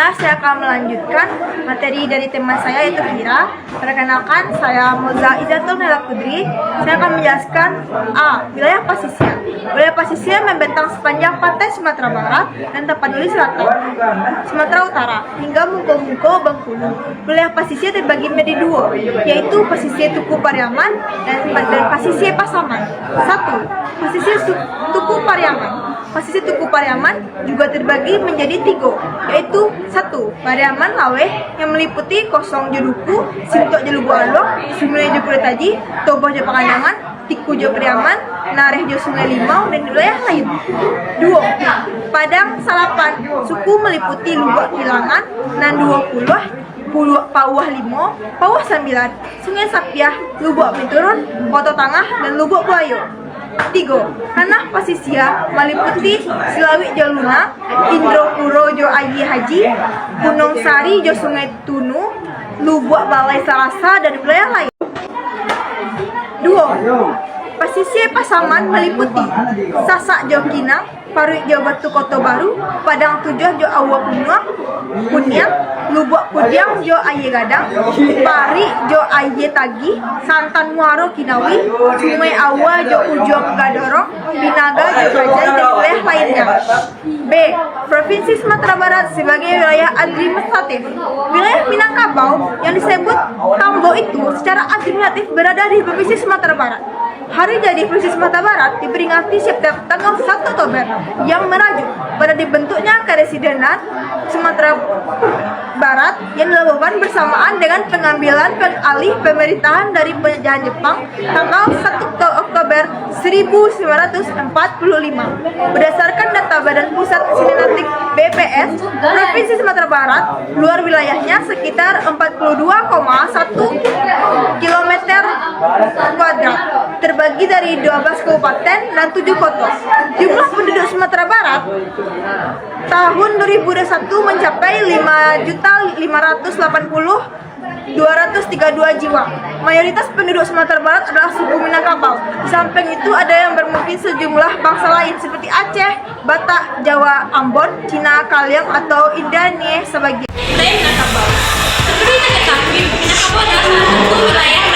Selanjutnya saya akan melanjutkan materi dari teman saya yaitu Kira. Perkenalkan, saya Moza Izatul Nela Kudri. Saya akan menjelaskan wilayah pasisir. Wilayah pasisir membentang sepanjang pantai Sumatera Barat dan Tapanuli Selatan, Sumatera Utara hingga Mungko-Mungko Bengkulu. Wilayah pasisir terbagi menjadi dua, yaitu pasisir Tuku Pariaman dan pasisir Pasaman. 1. Pasisir Tuku Pariaman. Pasisir Tuku Pariaman juga terbagi menjadi 3, yaitu 1. Pariaman Laweh yang meliputi Kosong Jeduku, Sintok Jelubu Along, Sungai Jo Kuretaji, Toboh Jo Pangandaman, Tiku Jo Pariaman, Nareh Jo Sungai Limau, dan wilayah lain. 2. Padang Salapan, suku meliputi Lubak Kilangan, Nanduo Puluh, Pauah Limo, Pauah 9, Sungai Sapiah, Lubuk Menturun, Koto Tengah, dan Lubuk Buayo. 3. Tanah pasisir meliputi Silawi Jo Luna, Indropuro Jo Ayi Haji, Gunung Sari Jo Sungai Tunu, Lubuk Balai Salasa, dan wilayah lain. 2. Pasisir Pasaman meliputi Sasak Jo Kinang, Parui Jo Batu Koto Baru, Padang Tujuh Jo Awa Kunyang, Lubuk Kudiang Jo Aye Gadang, Pari Jo Aye Tagi, Santan Muaro Kinawi, Sungai Awa Jo Ujung Gadorong, Binaga Jo Bajai, dan wilayah lainnya. B. Provinsi Sumatera Barat sebagai wilayah administratif. Wilayah Minangkabau yang disebut Tambo itu secara administratif berada di Provinsi Sumatera Barat. Hari jadi Provinsi Sumatera Barat diperingati setiap tanggal 1 Oktober yang merajuk pada dibentuknya Karesidenan Sumatera Barat yang dilakukan bersamaan dengan pengambilan alih pemerintahan dari penjajahan Jepang tanggal 1 Oktober 1945. Berdasarkan data Badan Pusat Sinematik BPS, Provinsi Sumatera Barat luar wilayahnya sekitar 42,1 km kuadrat, terbagi dari 12 kabupaten dan 7 kota. Jumlah penduduk Sumatera Barat tahun 2021 mencapai 5.580.232 jiwa. Mayoritas penduduk Sumatera Barat adalah suku Minangkabau. Di samping itu ada yang bermungkin sejumlah bangsa lain seperti Aceh, Batak, Jawa, Ambon, Cina, Kaliang, atau Indonesia sebagian. Wilayah Minangkabau. Seperti kita ketahui, Minangkabau adalah salah satu wilayah